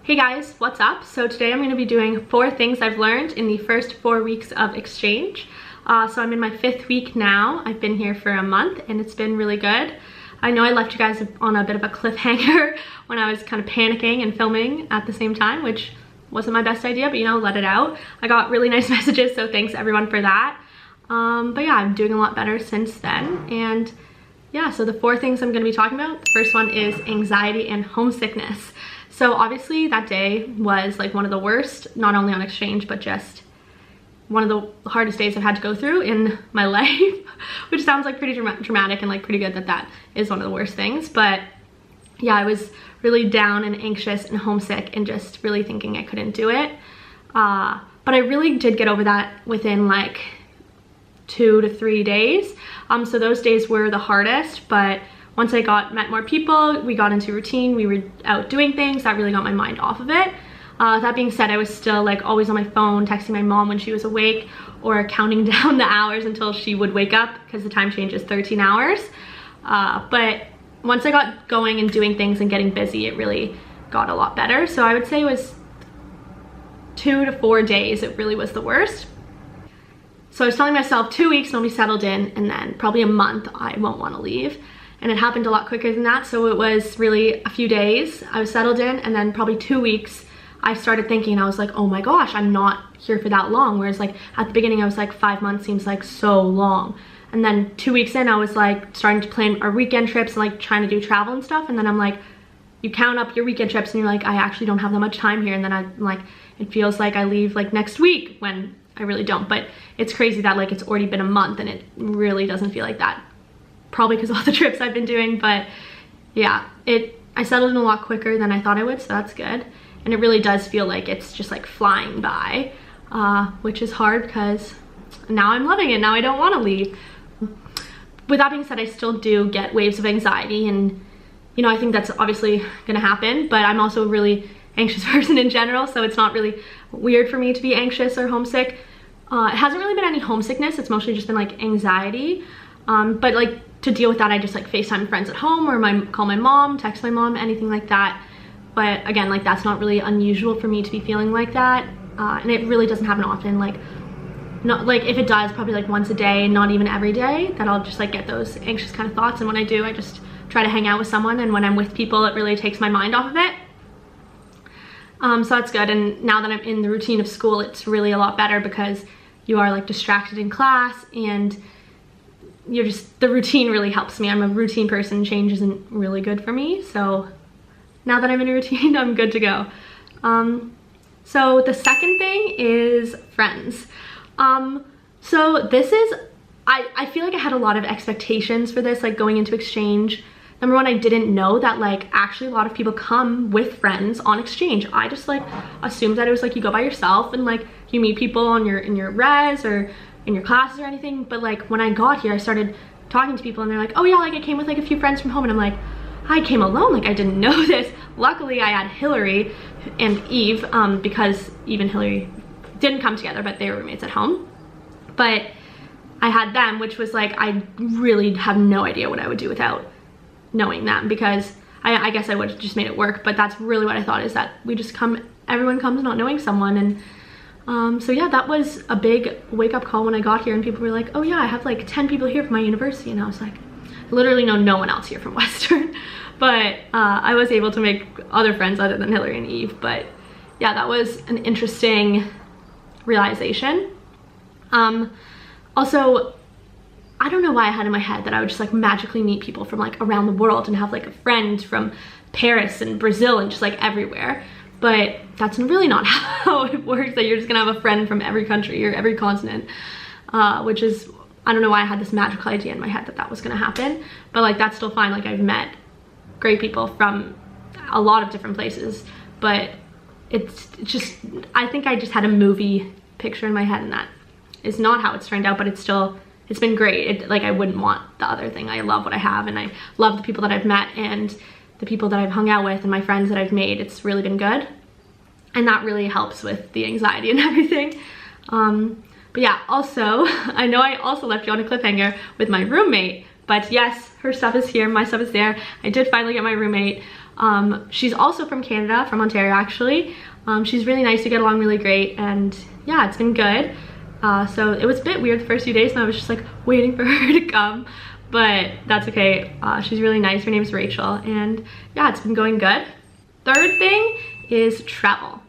Hey guys, what's up? So today I'm going to be doing 4 things I've learned in the first 4 weeks of exchange. So I'm in my 5th week now. I've been here for a month and it's been really good. I know I left you guys on a bit of a cliffhanger when I was kind of panicking and filming at the same time, which wasn't my best idea, but you know, let it out. I got really nice messages, so thanks everyone for that. But yeah, I'm doing a lot better since then. And yeah, so the 4 things I'm going to be talking about. The first one is anxiety and homesickness. So obviously that day was like one of the worst, not only on exchange, but just one of the hardest days I've had to go through in my life, which sounds like pretty dramatic and like pretty good that is one of the worst things. But yeah, I was really down and anxious and homesick and just really thinking I couldn't do it. But I really did get over that within like 2 to 3 days. So those days were the hardest, but once I met more people, we got into routine, we were out doing things, that really got my mind off of it. That being said, I was still like always on my phone, texting my mom when she was awake or counting down the hours until she would wake up because the time change is 13 hours. But once I got going and doing things and getting busy, it really got a lot better. So I would say it was 2 to 4 days, it really was the worst. So I was telling myself 2 weeks and I'll be settled in, and then probably a month I won't want to leave. And it happened a lot quicker than that. So it was really a few days I was settled in, and then probably 2 weeks I started thinking, I was like, oh my gosh, I'm not here for that long. Whereas like at the beginning I was like 5 months seems like so long. And then 2 weeks in I was like starting to plan our weekend trips and like trying to do travel and stuff. And then I'm like, you count up your weekend trips and you're like, I actually don't have that much time here. And then I'm like, it feels like I leave like next week when I really don't. But it's crazy that like it's already been a month and it really doesn't feel like that. Probably because of all the trips I've been doing, but yeah, I settled in a lot quicker than I thought I would, so that's good. And it really does feel like it's just like flying by, which is hard because now I'm loving it. Now I don't want to leave. With that being said, I still do get waves of anxiety, and you know, I think that's obviously gonna happen, but I'm also a really anxious person in general, so it's not really weird for me to be anxious or homesick. It hasn't really been any homesickness, it's mostly just been like anxiety. But like to deal with that, I just like FaceTime friends at home or call my mom, text my mom, anything like that. But again, like that's not really unusual for me to be feeling like that. And it really doesn't happen often. Like, not like if it does, probably like once a day, not even every day, that I'll just like get those anxious kind of thoughts. And when I do, I just try to hang out with someone. And when I'm with people, it really takes my mind off of it. So that's good. And now that I'm in the routine of school, it's really a lot better because you are like distracted in class and the routine really helps me. I'm a routine person. Change isn't really good for me. So now that I'm in a routine, I'm good to go. So the second thing is friends. So this is, I feel like I had a lot of expectations for this, like going into exchange. Number one, I didn't know that like actually a lot of people come with friends on exchange. I just like assumed that it was like you go by yourself and like you meet people in your res or in your classes or anything. But like when I got here, I started talking to people and they're like, oh yeah, like I came with like a few friends from home. And I'm like, I came alone, like I didn't know this. Luckily I had Hillary and Eve, because Eve and Hillary didn't come together, but they were roommates at home. But I had them, which was like, I really have no idea what I would do without knowing them, because I guess I would have just made it work. But that's really what I thought, is that we just everyone comes not knowing someone. And so yeah, that was a big wake-up call when I got here and people were like, oh yeah, I have like 10 people here from my university. And I was like, I literally know no one else here from Western. But I was able to make other friends other than Hillary and Eve. But yeah, that was an interesting realization. Also, I don't know why I had in my head that I would just like magically meet people from like around the world and have like a friend from Paris and Brazil and just like everywhere. But that's really not how it works, that you're just gonna have a friend from every country or every continent, which is, I don't know why I had this magical idea in my head that was gonna happen. But like that's still fine. Like I've met great people from a lot of different places, but it's just, I think I just had a movie picture in my head, and that is not how it's turned out. But it's been great. Like I wouldn't want the other thing. I love what I have, and I love the people that I've met and the people that I've hung out with and my friends that I've made. It's really been good, and that really helps with the anxiety and everything. But yeah, also I know I also left you on a cliffhanger with my roommate, But yes, her stuff is here, my stuff is there. I did finally get my roommate. She's also from Canada, from Ontario actually. She's really nice, to get along really great, and yeah, it's been good. So it was a bit weird the first few days, and I was just like waiting for her to come, but that's okay. She's really nice. Her name's Rachel, and yeah, it's been going good. Third thing is travel.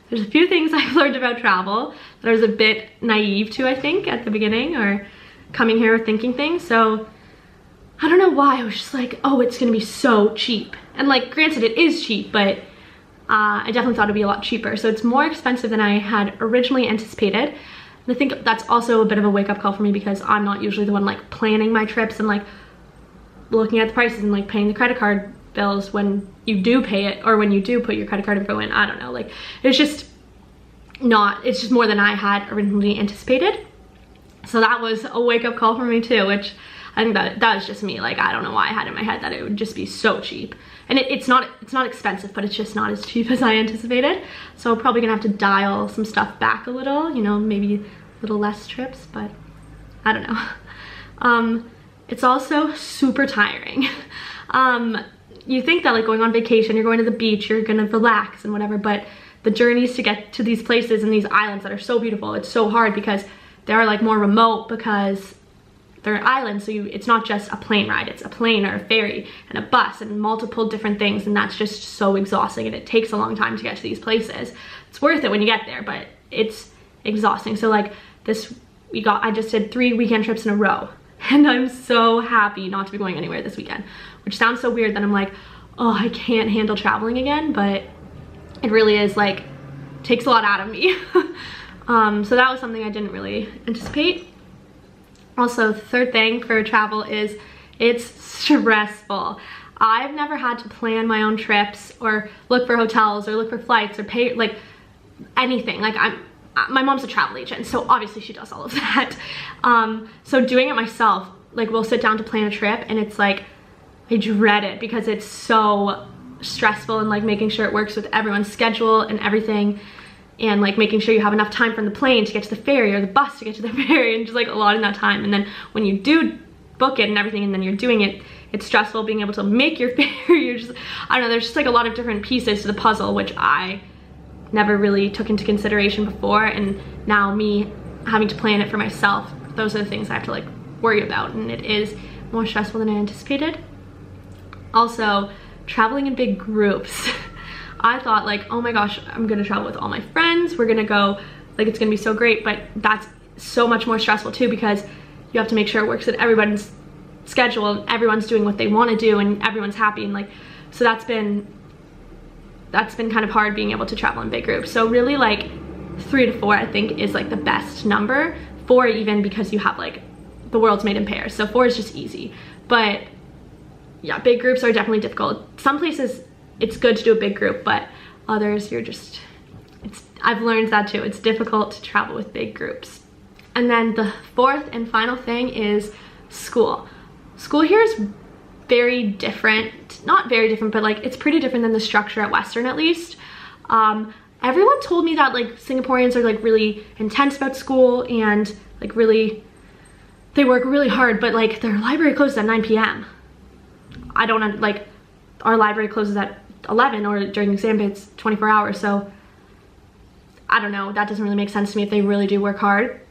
There's a few things I've learned about travel that I was a bit naive to, I think, at the beginning, or coming here thinking things. So I don't know why I was just like, oh, it's gonna be so cheap. And like, granted, it is cheap, but I definitely thought it'd be a lot cheaper. So it's more expensive than I had originally anticipated. And I think that's also a bit of a wake-up call for me, because I'm not usually the one like planning my trips and like looking at the prices and like paying the credit card bills when you do pay it, or when you do put your credit card info in. I don't know, like it's just more than I had originally anticipated. So that was a wake-up call for me too, which I think that was just me. Like, I don't know why I had in my head that it would just be so cheap. And it's not expensive, but it's just not as cheap as I anticipated. So I'm probably gonna have to dial some stuff back a little, you know, maybe a little less trips, but I don't know. It's also super tiring. You think that like going on vacation, you're going to the beach, you're gonna relax and whatever, but the journeys to get to these places and these islands that are so beautiful, it's so hard because they are like more remote, because they're islands. So it's not just a plane ride, it's a plane or a ferry and a bus and multiple different things, and that's just so exhausting, and it takes a long time to get to these places. It's worth it when you get there, but it's exhausting. So like I just did 3 weekend trips in a row, and I'm so happy not to be going anywhere this weekend, which sounds so weird that I'm like, oh, I can't handle traveling again, but it really is like, takes a lot out of me. So that was something I didn't really anticipate. Also, the third thing for travel is it's stressful. I've never had to plan my own trips or look for hotels or look for flights or pay like anything. Like my mom's a travel agent, so obviously she does all of that. So doing it myself, like we'll sit down to plan a trip, and it's like, I dread it because it's so stressful, and like making sure it works with everyone's schedule and everything, and like making sure you have enough time from the plane to get to the ferry or the bus to get to the ferry, and just like allotting that time. And then when you do book it and everything, and then you're doing it, it's stressful being able to make your ferry. You're just, I don't know, there's just like a lot of different pieces to the puzzle, which I never really took into consideration before, and now me having to plan it for myself, those are the things I have to like worry about, and it is more stressful than I anticipated. Also, traveling in big groups. I thought like, oh my gosh, I'm gonna travel with all my friends, we're gonna go, like it's gonna be so great, but that's so much more stressful too, because you have to make sure it works with everyone's schedule, and everyone's doing what they want to do, and everyone's happy, and like, so that's been kind of hard, being able to travel in big groups. So really like 3 to 4 I think is like the best number. 4 even, because you have like, the world's made in pairs, so 4 is just easy. But yeah, big groups are definitely difficult. Some places it's good to do a big group, but others I've learned that too, it's difficult to travel with big groups. And then the fourth and final thing is school. School here is very different, not very different, but like it's pretty different than the structure at Western, at least. Everyone told me that like Singaporeans are like really intense about school, and like really, they work really hard, but like their library closes at 9 p.m. I don't, like our library closes at 11, or during exam day it's 24 hours, so I don't know, that doesn't really make sense to me if they really do work hard.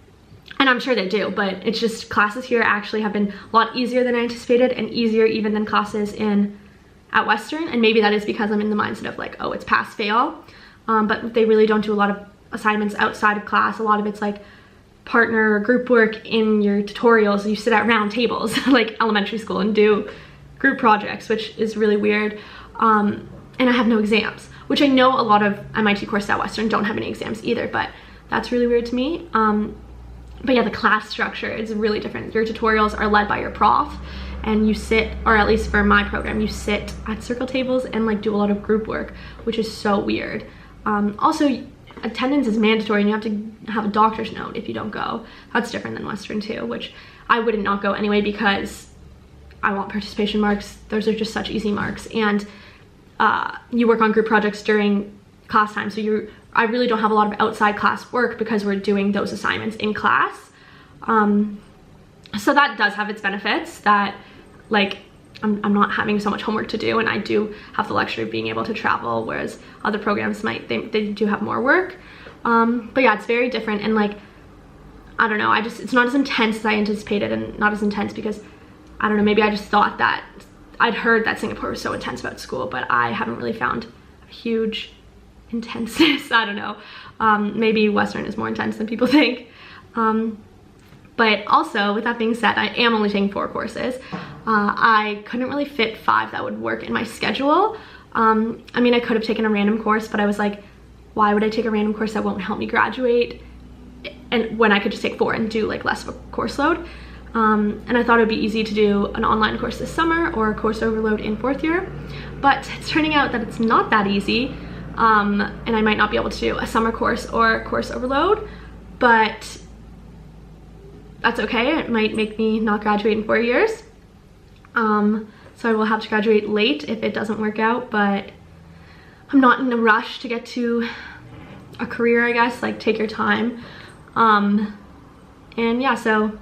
And I'm sure they do, but it's just, classes here actually have been a lot easier than I anticipated, and easier even than classes at Western. And maybe that is because I'm in the mindset of like, oh, it's pass fail, but they really don't do a lot of assignments outside of class. A lot of it's like partner or group work in your tutorials. You sit at round tables like elementary school and do group projects, which is really weird. And I have no exams, which I know a lot of MIT courses at Western don't have any exams either, but that's really weird to me. But yeah, the class structure is really different. Your tutorials are led by your prof, and you sit, or at least for my program, you sit at circle tables and like do a lot of group work, which is so weird. Also, attendance is mandatory, and you have to have a doctor's note if you don't go. That's different than Western too, which I wouldn't not go anyway, because I want participation marks. Those are just such easy marks. And you work on group projects during class time, so I really don't have a lot of outside class work because we're doing those assignments in class. So that does have its benefits, that like I'm not having so much homework to do, and I do have the luxury of being able to travel, whereas other programs they do have more work. But yeah, it's very different, and like, I don't know, it's not as intense as I anticipated, and not as intense because, I don't know, maybe I just thought that, I'd heard that Singapore was so intense about school, but I haven't really found a huge intenseness. I don't know. Maybe Western is more intense than people think. But also, with that being said, I am only taking 4 courses. I couldn't really fit 5 that would work in my schedule. I mean, I could have taken a random course, but I was like, why would I take a random course that won't help me graduate, and when I could just take 4 and do like less of a course load? And I thought it would be easy to do an online course this summer or a course overload in 4th year, but it's turning out that it's not that easy, and I might not be able to do a summer course or course overload, but that's okay. It might make me not graduate in 4 years, so I will have to graduate late if it doesn't work out, but I'm not in a rush to get to a career, I guess. Like, take your time. And yeah, so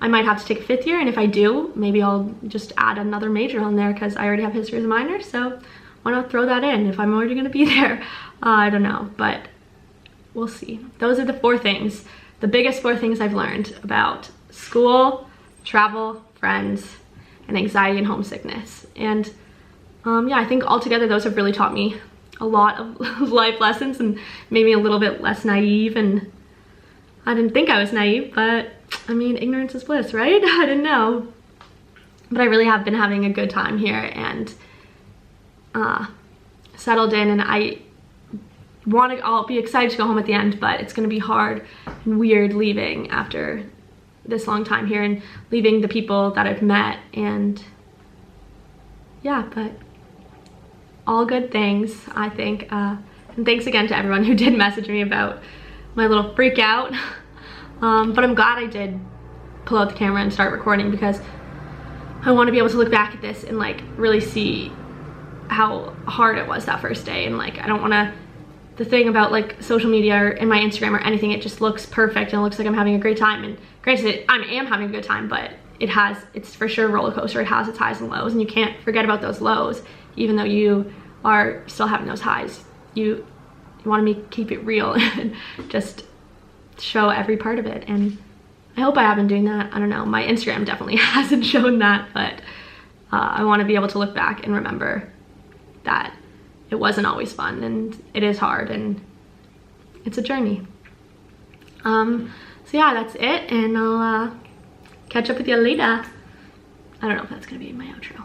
I might have to take a 5th year, and if I do, maybe I'll just add another major on there because I already have history as a minor, so why not throw that in if I'm already going to be there? I don't know, but we'll see. Those are the 4 things, the biggest 4 things I've learned about school, travel, friends, and anxiety and homesickness. And yeah, I think altogether those have really taught me a lot of life lessons and made me a little bit less naive. And I didn't think I was naive, but I mean, ignorance is bliss, right? I didn't know. But I really have been having a good time here and settled in, and I'll be excited to go home at the end, but it's gonna be hard and weird leaving after this long time here and leaving the people that I've met. And yeah, but all good things, I think. And thanks again to everyone who did message me about my little freak out. But I'm glad I did pull out the camera and start recording, because I want to be able to look back at this and like really see how hard it was that first day. And like, I don't want to, the thing about like social media or in my Instagram or anything, it just looks perfect and it looks like I'm having a great time. And granted, I am having a good time, but it's for sure a roller coaster. It has its highs and lows, and you can't forget about those lows, even though you are still having those highs. You want to keep it real and just show every part of it. And I hope I have been doing that. I don't know, my Instagram definitely hasn't shown that, but I want to be able to look back and remember that it wasn't always fun, and it is hard, and it's a journey. So yeah, that's it, and I'll catch up with you later. I don't know if that's gonna be my outro.